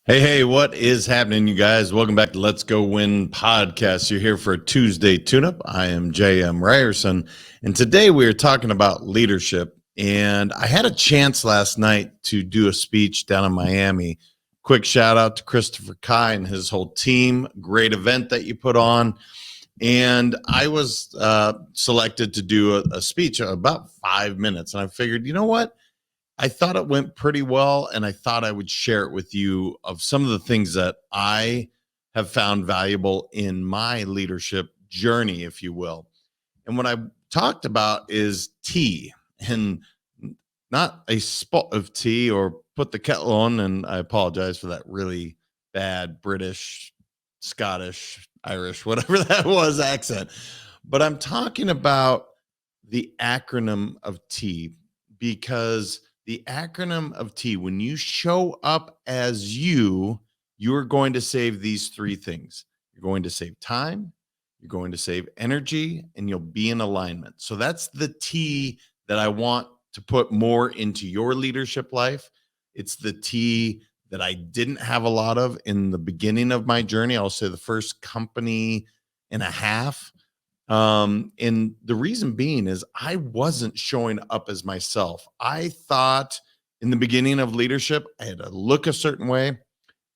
Hey, what is happening, you guys? Welcome back to Let's Go Win podcast. You're here for a Tuesday tune-up. I am JM Ryerson, and today we are talking about leadership. And I had a chance last night to do a speech down in Miami. Quick shout out to Christopher Kai and his whole team. Great event that you put on. And I was selected to do a speech about 5 minutes. And I figured, you know what? I thought it went pretty well, and I thought I would share it with you of some of the things that I have found valuable in my leadership journey, if you will. And what I talked about is tea, and not a spot of tea or put the kettle on. And I apologize for that really bad British, Scottish, Irish, whatever that was accent. But I'm talking about the acronym of T, because the acronym of T, when you show up as you're going to save these three things. You're going to save time, you're going to save energy, and you'll be in alignment. So that's the T that I want to put more into your leadership life. It's the T that I didn't have a lot of in the beginning of my journey. I'll say the first company and a half. And the reason being is I wasn't showing up as myself. I thought in the beginning of leadership, I had to look a certain way,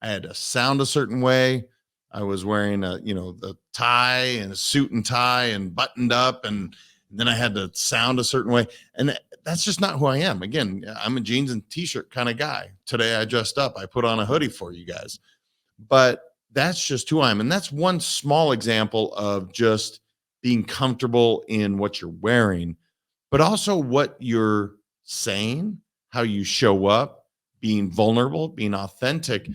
I had to sound a certain way. I was wearing the tie and a suit and tie and buttoned up, and then I had to sound a certain way. And that's just not who I am. Again, I'm a jeans and t-shirt kind of guy. Today I dressed up. I put on a hoodie for you guys. But that's just who I am. And that's one small example of just being comfortable in what you're wearing, but also what you're saying, how you show up, being vulnerable, being authentic.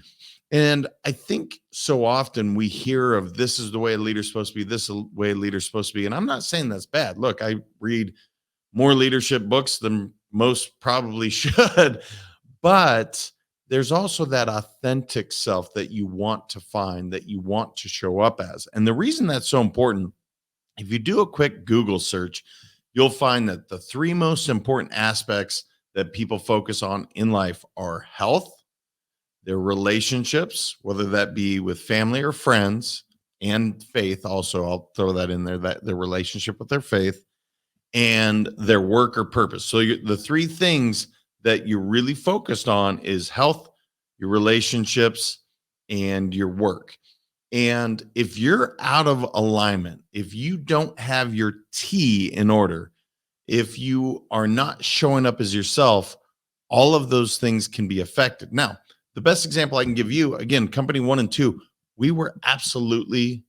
And I think so often we hear of this is the way a leader's supposed to be, this is the way a leader's supposed to be. And I'm not saying that's bad. Look, I read more leadership books than most probably should, but there's also that authentic self that you want to find, that you want to show up as. And the reason that's so important, if you do a quick Google search, you'll find that the three most important aspects that people focus on in life are health, their relationships, whether that be with family or friends, and faith. Also, I'll throw that in there, that their relationship with their faith, and their work or purpose. So the three things that you're really focused on is health, your relationships, and your work. And if you're out of alignment, if you don't have your T in order, if you are not showing up as yourself, all of those things can be affected. Now, the best example I can give you, again, company 1 and 2, we were absolutely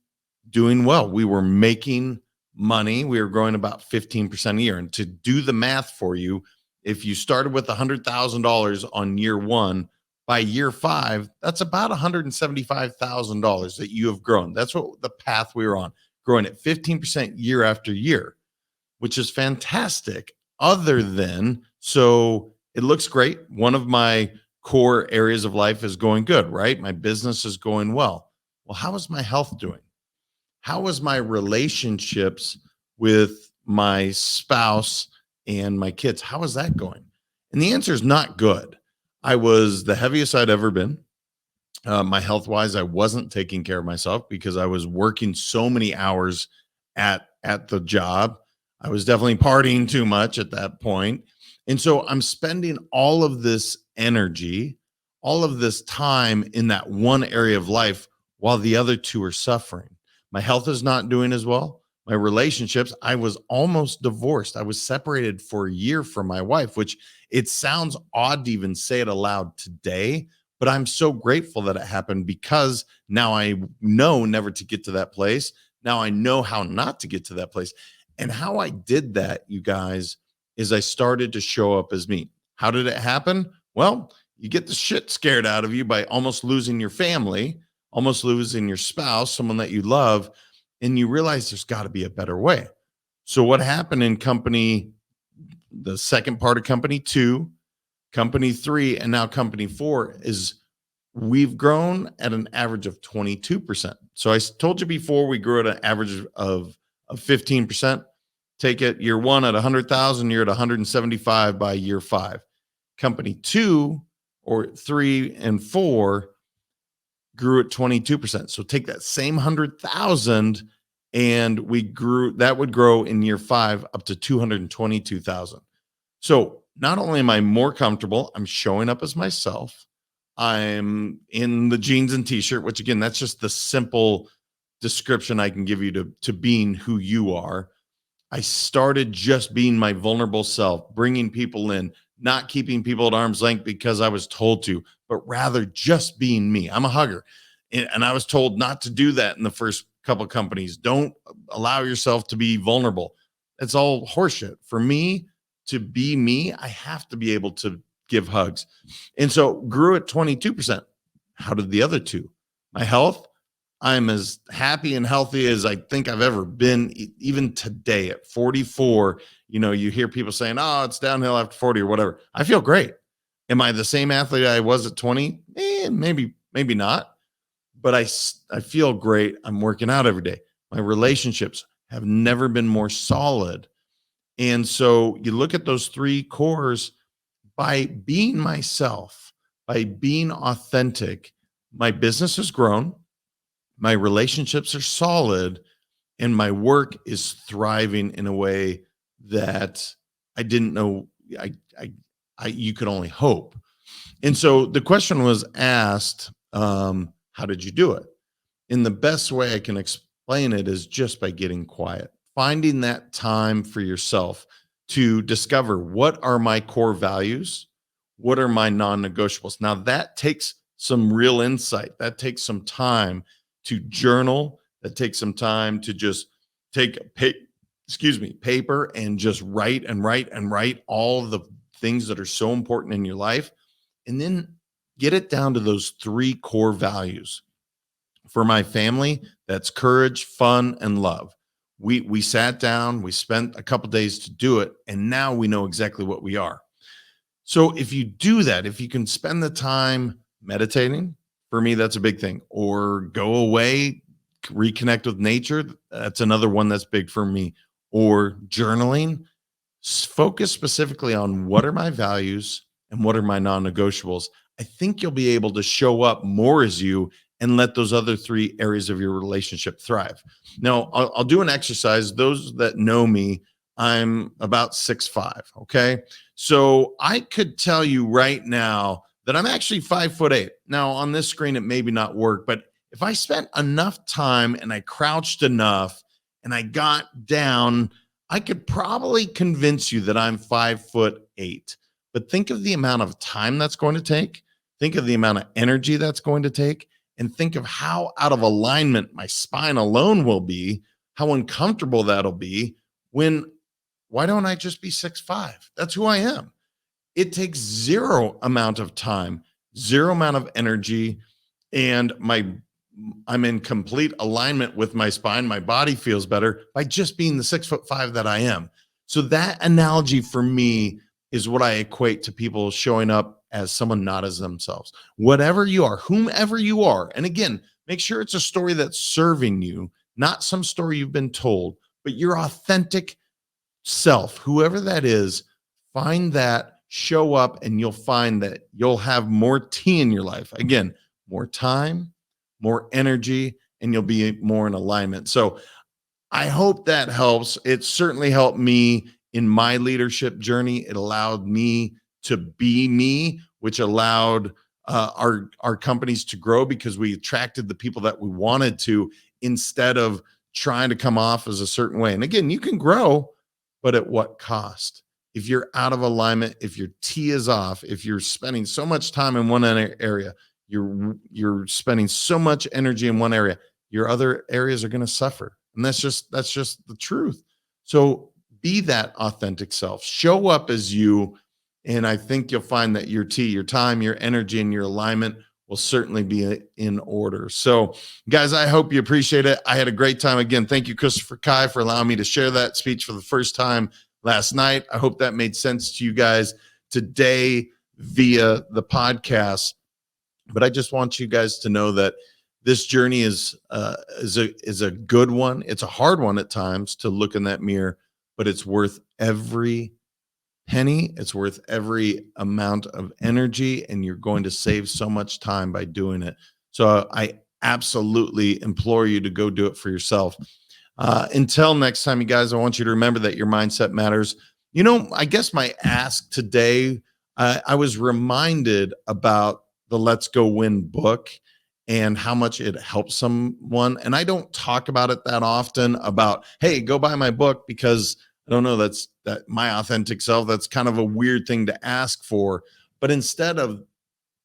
doing well. We were making money. We were growing about 15% a year. And to do the math for you, if you started with $100,000 on year one, by year 5, that's about $175,000 that you have grown. That's what the path we were on, growing at 15% year after year, which is fantastic. Other than, so it looks great. One of my core areas of life is going good, right? My business is going well. Well, how is my health doing? How is my relationships with my spouse and my kids? How is that going? And the answer is not good. I was the heaviest I'd ever been. My health wise, I wasn't taking care of myself because I was working so many hours at the job. I was definitely partying too much at that point. And so I'm spending all of this energy, all of this time in that one area of life while the other two are suffering. My health is not doing as well. My relationships, I was almost divorced. I was separated for a year from my wife, which it sounds odd to even say it aloud today, but I'm so grateful that it happened because now I know never to get to that place. Now I know how not to get to that place. And how I did that, you guys, is I started to show up as me. How did it happen? Well, you get the shit scared out of you by almost losing your family, almost losing your spouse, someone that you love, and you realize there's got to be a better way. So what happened in the second part of company 2, company 3, and now company 4 is we've grown at an average of 22%. So I told you before we grew at an average of 15%. Take it year 1 at 100,000, you're at 175 by year 5. Company 2 or 3 and 4, grew at 22%. So take that same 100,000 and that would grow in year 5 up to 222,000. So not only am I more comfortable, I'm showing up as myself. I'm in the jeans and t-shirt, which again, that's just the simple description I can give you to being who you are. I started just being my vulnerable self, bringing people in, not keeping people at arm's length because I was told to, but rather just being me. I'm a hugger. And I was told not to do that in the first couple of companies. Don't allow yourself to be vulnerable. It's all horseshit. For me to be me, I have to be able to give hugs. And so grew at 22%. How did the other two? My health, I'm as happy and healthy as I think I've ever been, even today at 44. You hear people saying, oh, it's downhill after 40 or whatever. I feel great. Am I the same athlete I was at 20? Maybe not. But I feel great. I'm working out every day. My relationships have never been more solid. And so you look at those three cores. By being myself, by being authentic, my business has grown, my relationships are solid, and my work is thriving in a way that I didn't know you could only hope. And so the question was asked, how did you do it? And the best way I can explain it is just by getting quiet, finding that time for yourself to discover what are my core values, what are my non-negotiables. Now that takes some real insight. That takes some time to journal. That takes some time to just take paper and just write and write and write all of the things that are so important in your life, and then get it down to those three core values. For my family, that's courage, fun, and love. We sat down, we spent a couple days to do it, and now we know exactly what we are. So if you do that, if you can spend the time meditating, for me, that's a big thing, or go away, reconnect with nature. That's another one that's big for me, or journaling. Focus specifically on what are my values and what are my non-negotiables. I think you'll be able to show up more as you and let those other three areas of your relationship thrive. Now, I'll do an exercise. Those that know me, I'm about 6'5". Okay. So I could tell you right now that I'm actually 5'8". Now on this screen, it maybe not work, but if I spent enough time and I crouched enough and I got down, I could probably convince you that I'm 5'8". But think of the amount of time that's going to take. Think of the amount of energy that's going to take. And think of how out of alignment my spine alone will be, how uncomfortable that'll be why don't I just be 6'5"? That's who I am. It takes zero amount of time, zero amount of energy, and I'm in complete alignment with my spine. My body feels better by just being the 6'5" that I am. So that analogy for me is what I equate to people showing up as someone not as themselves. Whatever you are, whomever you are. And again, make sure it's a story that's serving you, not some story you've been told, but your authentic self, whoever that is. Find that, show up, and you'll find that you'll have more tea in your life. Again, more time, more energy, and you'll be more in alignment. So I hope that helps. It certainly helped me in my leadership journey. It allowed me to be me, which allowed our companies to grow because we attracted the people that we wanted to instead of trying to come off as a certain way. And again, you can grow, but at what cost? If you're out of alignment, if your T is off, if you're spending so much time in one area, you're spending so much energy in one area, your other areas are going to suffer. And that's just the truth. So be that authentic self, show up as you. And I think you'll find that your T, your time, your energy, and your alignment will certainly be in order. So guys, I hope you appreciate it. I had a great time. Again, thank you, Christopher Kai, for allowing me to share that speech for the first time last night. I hope that made sense to you guys today via the podcast. But I just want you guys to know that this journey is a good one. It's a hard one at times to look in that mirror, but it's worth every penny. It's worth every amount of energy, and you're going to save so much time by doing it. So I absolutely implore you to go do it for yourself. Until next time, you guys, I want you to remember that your mindset matters. I guess my ask today, I was reminded about the Let's Go Win book and how much it helps someone. And I don't talk about it that often about, hey, go buy my book, because I don't know, that's that my authentic self. That's kind of a weird thing to ask for. But instead of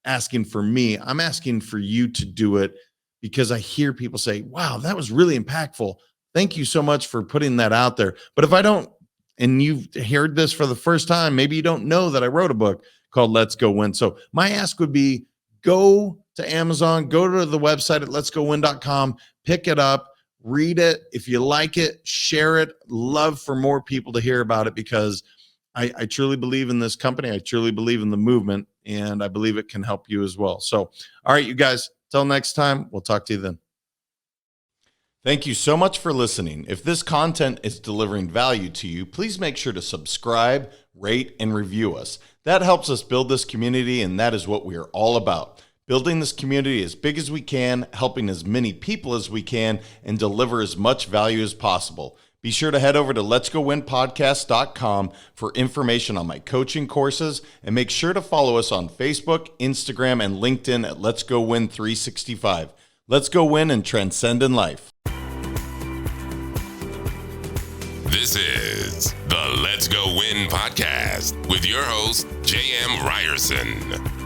asking for me, I'm asking for you to do it, because I hear people say, wow, that was really impactful. Thank you so much for putting that out there. But if I don't, and you've heard this for the first time, maybe you don't know that I wrote a book called Let's Go Win. So my ask would be, go to Amazon, go to the website at letsgowin.com, pick it up, read it. If you like it, share it. Love for more people to hear about it, because I truly believe in this company. I truly believe in the movement, and I believe it can help you as well. So, all right, you guys, till next time, we'll talk to you then. Thank you so much for listening. If this content is delivering value to you, please make sure to subscribe, rate, and review us. That helps us build this community, and that is what we are all about. Building this community as big as we can, helping as many people as we can, and deliver as much value as possible. Be sure to head over to letsgowinpodcast.com for information on my coaching courses, and make sure to follow us on Facebook, Instagram, and LinkedIn at Let's Go Win 365. Let's go win and transcend in life. This is the Let's Go Win podcast with your host, J.M. Ryerson.